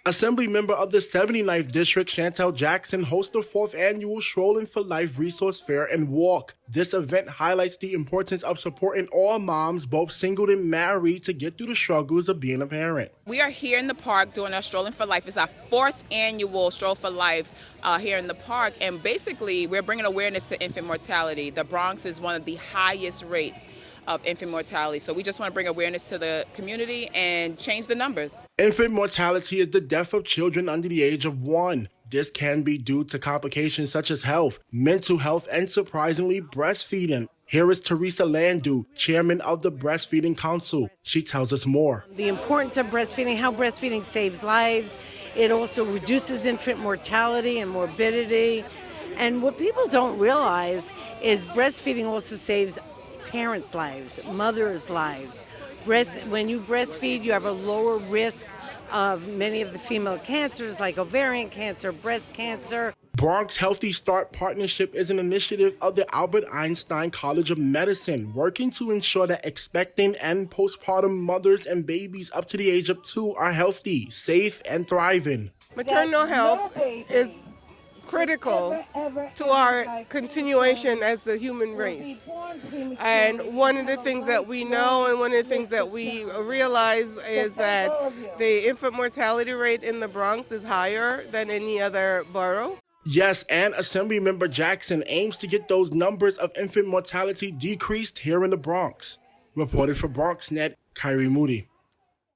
Assembly member of the 79th District, Chantel Jackson, hosts the 4th annual Strollin For Life Resource Fair and Walk. This event highlights the importance of supporting all moms, both single and married, to get through the struggles of being a parent. We are here in the park doing our Strollin For Life. It's our 4th annual Stroll for Life here in the park, and basically we're bringing awareness to infant mortality. The Bronx is one of the highest rates of infant mortality. So we just want to bring awareness to the community and change the numbers. Infant mortality is the death of children under the age of 1. This can be due to complications such as health, mental health, and surprisingly, breastfeeding. Here is Teresa Landu, chairman of the Breastfeeding Council. She tells us more. The importance of breastfeeding, how breastfeeding saves lives. It also reduces infant mortality and morbidity. And what people don't realize is breastfeeding also saves parents' lives, mothers' lives. When you breastfeed, you have a lower risk of many of the female cancers like ovarian cancer, breast cancer. Bronx Healthy Start Partnership is an initiative of the Albert Einstein College of Medicine, working to ensure that expecting and postpartum mothers and babies up to the age of 2 are healthy, safe, and thriving. Maternal health is critical to our continuation as a human race. And one of the things that we know and one of the things that we realize is that the infant mortality rate in the Bronx is higher than any other borough. Yes, and Assembly Member Jackson aims to get those numbers of infant mortality decreased here in the Bronx. Reported for BronxNet, Kairi Moody.